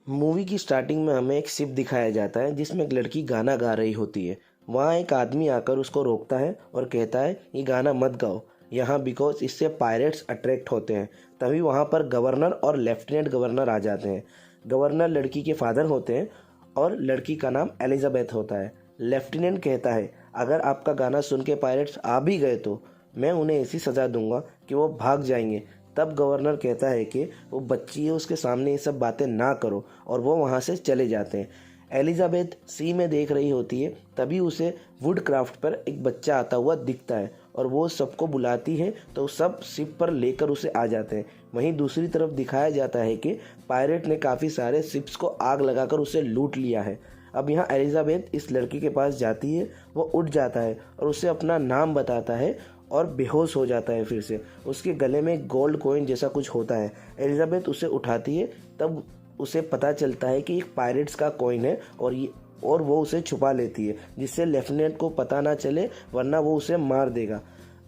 Movie की starting में हमें एक शिप दिखाया जाता है जिसमें एक लड़की गाना गा रही होती है। वहाँ एक आदमी आकर उसको रोकता है और कहता है ये गाना मत गाओ यहाँ, बिकॉज इससे पायरेट्स अट्रैक्ट होते हैं। तभी वहाँ पर गवर्नर और लेफ्टिनेंट गवर्नर आ जाते हैं। गवर्नर लड़की के फादर होते हैं और लड़की का नाम एलिजाबेथ होता है। लेफ्टिनेंट कहता है अगर आपका गाना सुन के पायरेट्स आ भी गए तो मैं उन्हें ऐसी सज़ा दूंगा कि वो भाग जाएंगे। तब गवर्नर कहता है कि वो बच्ची है, उसके सामने ये सब बातें ना करो, और वो वहाँ से चले जाते हैं। एलिजाबेथ सी में देख रही होती है, तभी उसे वुड क्राफ्ट पर एक बच्चा आता हुआ दिखता है और वो सबको बुलाती है तो सब शिप पर लेकर उसे आ जाते हैं। वहीं दूसरी तरफ दिखाया जाता है कि पायरेट ने काफ़ी सारे शिप्स को आग लगाकर उसे लूट लिया है। अब यहाँ एलिजाबेथ इस लड़की के पास जाती है, वो उठ जाता है और उसे अपना नाम बताता है और बेहोश हो जाता है। फिर से उसके गले में गोल्ड कॉइन जैसा कुछ होता है। एलिजाबेथ उसे उठाती है, तब उसे पता चलता है कि एक पायरेट्स का कॉइन है और वो उसे छुपा लेती है जिससे लेफ्टिनेंट को पता ना चले, वरना वो उसे मार देगा।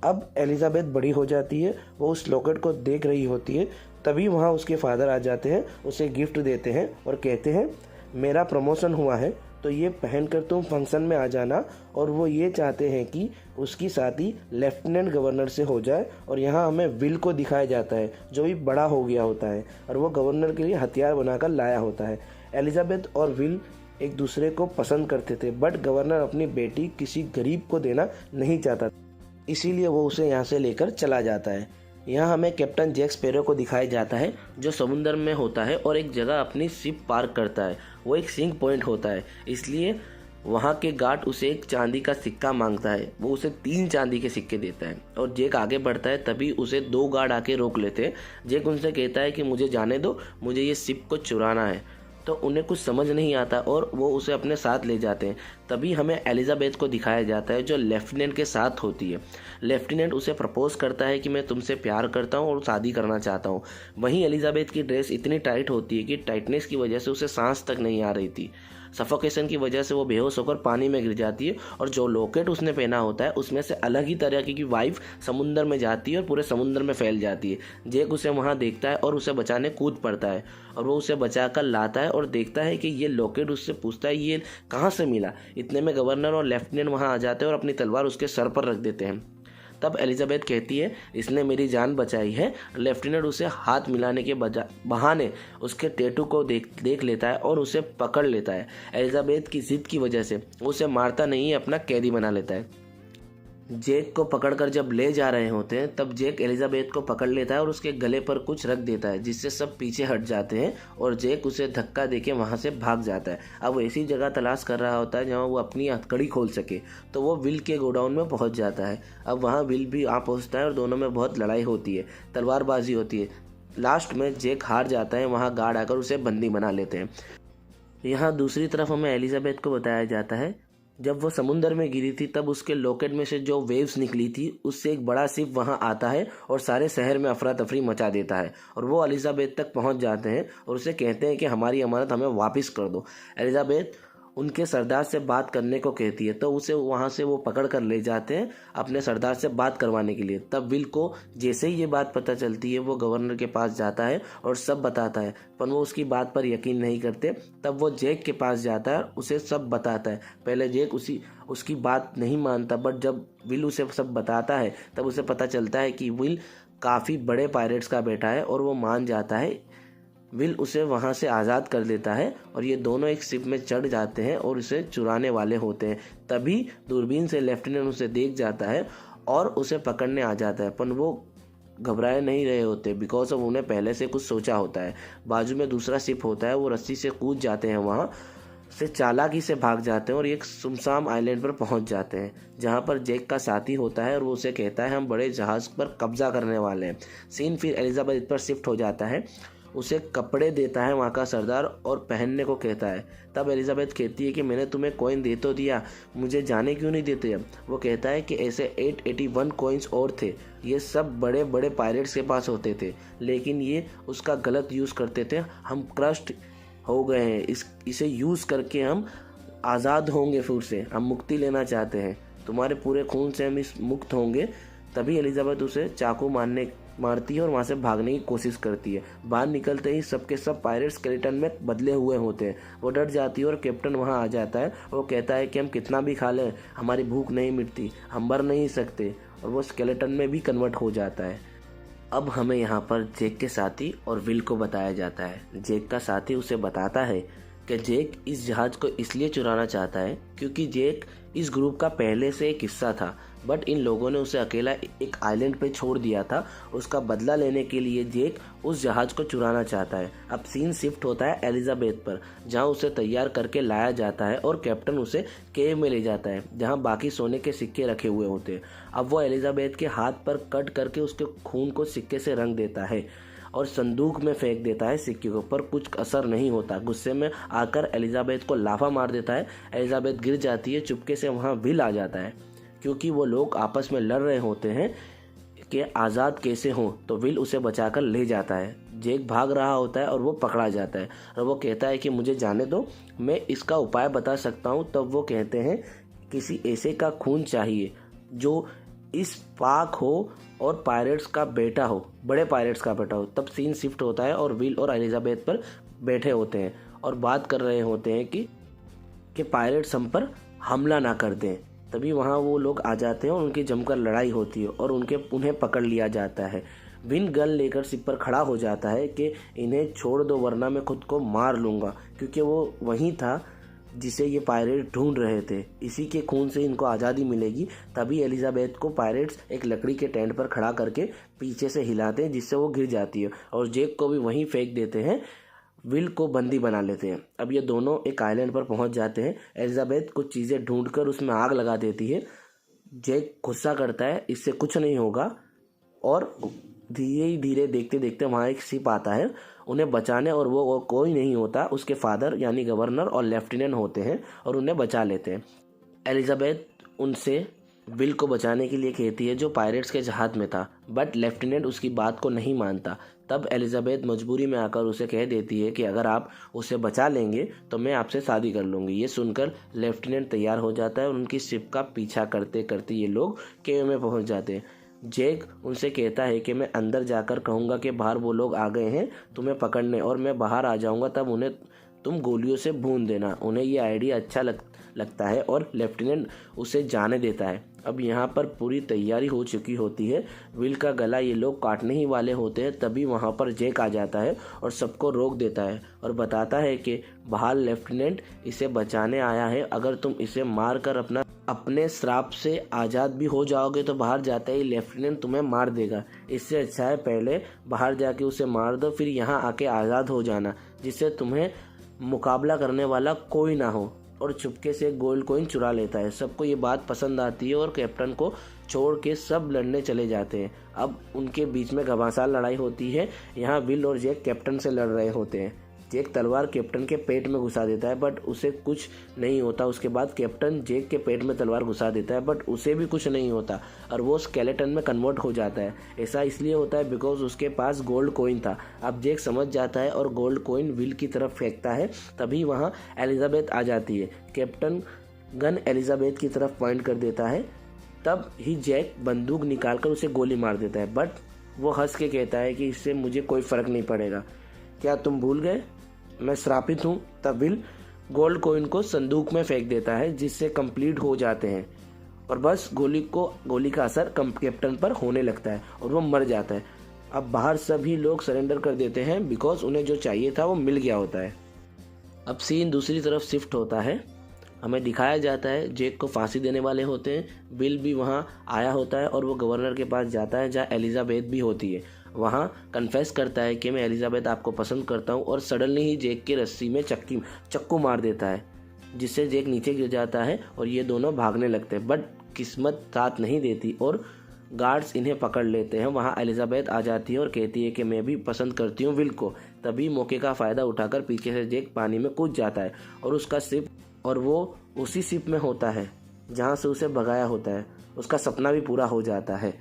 अब एलिजाबेथ बड़ी हो जाती है, वो उस लॉकेट को देख रही होती है। तभी वहाँ उसके फादर आ जाते हैं, उसे गिफ्ट देते हैं और कहते हैं मेरा प्रमोशन हुआ है तो ये पहनकर तुम फंक्शन में आ जाना। और वो ये चाहते हैं कि उसकी शादी लेफ्टिनेंट गवर्नर से हो जाए। और यहाँ हमें विल को दिखाया जाता है जो भी बड़ा हो गया होता है और वो गवर्नर के लिए हथियार बनाकर लाया होता है। एलिजाबेथ और विल एक दूसरे को पसंद करते थे, बट गवर्नर अपनी बेटी किसी गरीब को देना नहीं चाहता, इसीलिए वो उसे यहाँ से लेकर चला जाता है। यहाँ हमें कैप्टन जैक स्पैरो को दिखाया जाता है जो समुद्र में होता है और एक जगह अपनी शिप पार्क करता है। वो एक सिंक पॉइंट होता है, इसलिए वहाँ के गार्ड उसे एक चांदी का सिक्का मांगता है। वो उसे 3 चांदी के सिक्के देता है और जैक आगे बढ़ता है, तभी उसे 2 गार्ड आके रोक लेते हैं। जैक उनसे कहता है कि मुझे जाने दो, मुझे ये शिप को चुराना है। तो उन्हें कुछ समझ नहीं आता और वो उसे अपने साथ ले जाते हैं। तभी हमें एलिजाबेथ को दिखाया जाता है जो लेफ्टिनेंट के साथ होती है। लेफ्टिनेंट उसे प्रपोज करता है कि मैं तुमसे प्यार करता हूँ और शादी करना चाहता हूँ। वहीं एलिजाबेथ की ड्रेस इतनी टाइट होती है कि टाइटनेस की वजह से उसे सांस तक नहीं आ रही थी। सफोकेशन की वजह से वो बेहोश होकर पानी में गिर जाती है और जो लॉकेट उसने पहना होता है उसमें से अलग ही तरह की वाइफ समुद्र में जाती है और पूरे समुद्र में फैल जाती है। जैक उसे वहाँ देखता है और उसे बचाने कूद पड़ता है और वो उसे बचाकर लाता है और देखता है कि ये लॉकेट, उससे पूछता है ये कहाँ से मिला। इतने में गवर्नर और लेफ्टिनेंट वहाँ आ जाते हैं और अपनी तलवार उसके सर पर रख देते हैं। तब एलिजाबेथ कहती है इसने मेरी जान बचाई है। लेफ्टिनेंट उसे हाथ मिलाने के बहाने उसके टैटू को देख लेता है और उसे पकड़ लेता है। एलिजाबेथ की जिद की वजह से उसे मारता नहीं है, अपना कैदी बना लेता है। जैक को पकड़कर जब ले जा रहे होते हैं तब जैक एलिजाबेथ को पकड़ लेता है और उसके गले पर कुछ रख देता है जिससे सब पीछे हट जाते हैं और जैक उसे धक्का देके वहाँ से भाग जाता है। अब वो ऐसी जगह तलाश कर रहा होता है जहाँ वो अपनी हथकड़ी खोल सके, तो वो विल के गोडाउन में पहुँच जाता है। अब वहाँ विल भी आ पहुँचता है और दोनों में बहुत लड़ाई होती है, तलवारबाजी होती है। लास्ट में जैक हार जाता है, वहाँ गार्ड आकर उसे बंदी बना लेते हैं। यहाँ दूसरी तरफ हमें एलिजाबेथ को बताया जाता है जब वो समुद्र में गिरी थी तब उसके लॉकेट में से जो वेव्स निकली थी उससे एक बड़ा शिप वहाँ आता है और सारे शहर में अफरा तफरी मचा देता है और वो एलिजाबेथ तक पहुँच जाते हैं और उसे कहते हैं कि हमारी अमानत हमें वापस कर दो। एलिजाबेथ उनके सरदार से बात करने को कहती है तो उसे वहाँ से वो पकड़ कर ले जाते हैं अपने सरदार से बात करवाने के लिए। तब विल को जैसे ही ये बात पता चलती है वो गवर्नर के पास जाता है और सब बताता है, पर वो उसकी बात पर यकीन नहीं करते। तब वो जैक के पास जाता है, उसे सब बताता है। पहले जैक उसकी बात नहीं मानता, बट जब विल उसे सब बताता है तब उसे पता चलता है कि विल काफ़ी बड़े पायरेट्स का बेटा है और वो मान जाता है। विल उसे वहाँ से आज़ाद कर देता है और ये दोनों एक शिप में चढ़ जाते हैं और उसे चुराने वाले होते हैं। तभी दूरबीन से लेफ्टिनेंट उसे देख जाता है और उसे पकड़ने आ जाता है, पर वो घबराए नहीं रहे होते बिकॉज अब उन्हें पहले से कुछ सोचा होता है। बाजू में दूसरा शिप होता है, वो रस्सी से कूद जाते हैं, वहाँ से चालाकी से भाग जाते हैं और एक सुमसाम आइलैंड पर पहुंच जाते हैं जहां पर जैक का साथी होता है और वो उसे कहता है हम बड़े जहाज़ पर कब्जा करने वाले हैं। सीन फिर एलिजाबेथ पर शिफ्ट हो जाता है, उसे कपड़े देता है वहाँ का सरदार और पहनने को कहता है। तब एलिजाबेथ कहती है कि मैंने तुम्हें कॉइन दे तो दिया, मुझे जाने क्यों नहीं देते। वो कहता है कि ऐसे 881 कॉइन्स और थे, ये सब बड़े बड़े पायरेट्स के पास होते थे लेकिन ये उसका गलत यूज़ करते थे। हम क्रस्ट हो गए हैं, इसे यूज़ करके हम आज़ाद होंगे, फिर से हम मुक्ति लेना चाहते हैं, तुम्हारे पूरे खून से हम इस मुक्त होंगे। तभी एलिजाबेथ उसे चाकू मारने मारती है और वहाँ से भागने की कोशिश करती है। बाहर निकलते ही सबके सब पायरेट स्केलेटन में बदले हुए होते हैं। वो डर जाती है और कैप्टन वहाँ आ जाता है। वो कहता है कि हम कितना भी खा लें हमारी भूख नहीं मिटती, हम मर नहीं सकते, और वो स्केलेटन में भी कन्वर्ट हो जाता है। अब हमें यहाँ पर जैक के साथी और विल को बताया जाता है। जैक का साथी उसे बताता है कि जैक इस जहाज़ को इसलिए चुराना चाहता है क्योंकि जैक इस ग्रुप का पहले से एक हिस्सा था, बट इन लोगों ने उसे अकेला एक आइलैंड पे छोड़ दिया था। उसका बदला लेने के लिए जैक उस जहाज़ को चुराना चाहता है। अब सीन शिफ्ट होता है एलिजाबेथ पर, जहां उसे तैयार करके लाया जाता है और कैप्टन उसे केव में ले जाता है जहां बाकी सोने के सिक्के रखे हुए होते हैं। अब वो एलिजाबेथ के हाथ पर कट करके उसके खून को सिक्के से रंग देता है और संदूक में फेंक देता है सिक्के को, पर कुछ असर नहीं होता। गुस्से में आकर एलिजाबेथ को लाफा मार देता है। एलिजाबेथ गिर जाती है। चुपके से वहाँ विल आ जाता है क्योंकि वो लोग आपस में लड़ रहे होते हैं कि आज़ाद कैसे हों, तो विल उसे बचाकर ले जाता है। जैक भाग रहा होता है और वो पकड़ा जाता है और वो कहता है कि मुझे जाने दो, मैं इसका उपाय बता सकता हूँ। तब वो कहते हैं किसी ऐसे का खून चाहिए जो इस पाक हो और पायरेट्स का बेटा हो, बड़े पायरेट्स का बेटा हो। तब सीन शिफ्ट होता है और विल और एलिजाबेथ पर बैठे होते हैं और बात कर रहे होते हैं कि पायरेट्स हम पर हमला ना कर दें। तभी वहाँ वो लोग आ जाते हैं और उनकी जमकर लड़ाई होती है और उन्हें पकड़ लिया जाता है। विन गन लेकर सिप पर खड़ा हो जाता है कि इन्हें छोड़ दो वरना मैं खुद को मार लूँगा, क्योंकि वो वहीं था जिसे ये पायरेट ढूंढ रहे थे। इसी के खून से इनको आज़ादी मिलेगी। तभी एलिजाबेथ को पायरेट्स एक लकड़ी के टेंट पर खड़ा करके पीछे से हिलाते हैं जिससे वो गिर जाती है और जैक को भी वहीं फेंक देते हैं। विल को बंदी बना लेते हैं। अब ये दोनों एक आइलैंड पर पहुंच जाते हैं। एलिजाबेथ कुछ चीज़ें ढूंढकर उसमें आग लगा देती है। जैक गुस्सा करता है इससे कुछ नहीं होगा और धीरे धीरे देखते देखते वहाँ एक शिप आता है उन्हें बचाने, और वो कोई नहीं होता, उसके फादर यानी गवर्नर और लेफ्टिनेंट होते हैं और उन्हें बचा लेते हैं। एलिजाबेथ उनसे विल को बचाने के लिए कहती है जो पायरेट्स के जहाज में था, बट लेफ्टिनेंट उसकी बात को नहीं मानता। तब एलिजाबेथ मजबूरी में आकर उसे कह देती है कि अगर आप उसे बचा लेंगे तो मैं आपसे शादी कर लूँगी। ये सुनकर लेफ्टिनेंट तैयार हो जाता है और उनकी शिप का पीछा करते करते ये लोग केव में पहुँच जाते हैं। जैक उनसे कहता है कि मैं अंदर जाकर कहूँगा कि बाहर वो लोग आ गए हैं तुम्हें पकड़ने, और मैं बाहर आ जाऊँगा, तब उन्हें तुम गोलियों से भून देना। उन्हें ये आइडिया अच्छा लगता है और लेफ्टिनेंट उसे जाने देता है। अब यहाँ पर पूरी तैयारी हो चुकी होती है। विल का गला ये लोग काटने ही वाले होते हैं। तभी वहाँ पर जैक आ जाता है और सबको रोक देता है और बताता है कि बाहर लेफ्टिनेंट इसे बचाने आया है। अगर तुम इसे मार कर अपने श्राप से आज़ाद भी हो जाओगे तो बाहर जाते ही लेफ्टिनेंट तुम्हें मार देगा। इससे अच्छा है पहले बाहर जाके उसे मार दो, फिर यहाँ आके आज़ाद हो जाना, जिससे तुम्हें मुकाबला करने वाला कोई ना हो। और चुपके से गोल्ड कॉइन चुरा लेता है। सबको ये बात पसंद आती है और कैप्टन को छोड़ के सब लड़ने चले जाते हैं। अब उनके बीच में घमासान लड़ाई होती है। यहाँ विल और जैक कैप्टन से लड़ रहे होते हैं। जैक तलवार कैप्टन के पेट में घुसा देता है बट उसे कुछ नहीं होता। उसके बाद कैप्टन जैक के पेट में तलवार घुसा देता है बट उसे भी कुछ नहीं होता और वो स्केलेटन में कन्वर्ट हो जाता है। ऐसा इसलिए होता है बिकॉज उसके पास गोल्ड कॉइन था। अब जैक समझ जाता है और गोल्ड कॉइन विल की तरफ फेंकता है। तभी वहाँ एलिजाबेथ आ जाती है। कैप्टन गन एलिजाबेथ की तरफ पॉइंट कर देता है। तब ही जैक बंदूक निकालकर उसे गोली मार देता है बट वो हंस के कहता है कि इससे मुझे कोई फ़र्क नहीं पड़ेगा। क्या तुम भूल गए मैं श्रापित हूँ? तब विल गोल्ड कॉइन को संदूक में फेंक देता है जिससे कंप्लीट हो जाते हैं और बस गोली का असर कैप्टन पर होने लगता है और वो मर जाता है। अब बाहर सभी लोग सरेंडर कर देते हैं बिकॉज उन्हें जो चाहिए था वो मिल गया होता है। अब सीन दूसरी तरफ शिफ्ट होता है। हमें दिखाया जाता है जैक को फांसी देने वाले होते हैं। विल भी वहाँ आया होता है और वो गवर्नर के पास जाता है जहाँ एलिजाबेथ भी होती है। वहाँ कन्फेस करता है कि मैं एलिजाबेथ आपको पसंद करता हूँ और सडनली ही जैक की रस्सी में चक्कू मार देता है जिससे जैक नीचे गिर जाता है और ये दोनों भागने लगते हैं बट किस्मत साथ नहीं देती और गार्ड्स इन्हें पकड़ लेते हैं। वहाँ एलिजाबेथ आ जाती है और कहती है कि मैं भी पसंद करती हूँ विल को। तभी मौके का फ़ायदा उठाकर पीछे से जैक पानी में कूद जाता है और वो उसी शिप में होता है जहाँ से उसे भगाया होता है। उसका सपना भी पूरा हो जाता है।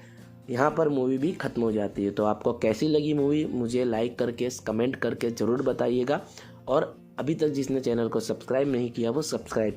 यहाँ पर मूवी भी ख़त्म हो जाती है। तो आपको कैसी लगी मूवी मुझे लाइक करके कमेंट करके ज़रूर बताइएगा और अभी तक जिसने चैनल को सब्सक्राइब नहीं किया वो सब्सक्राइब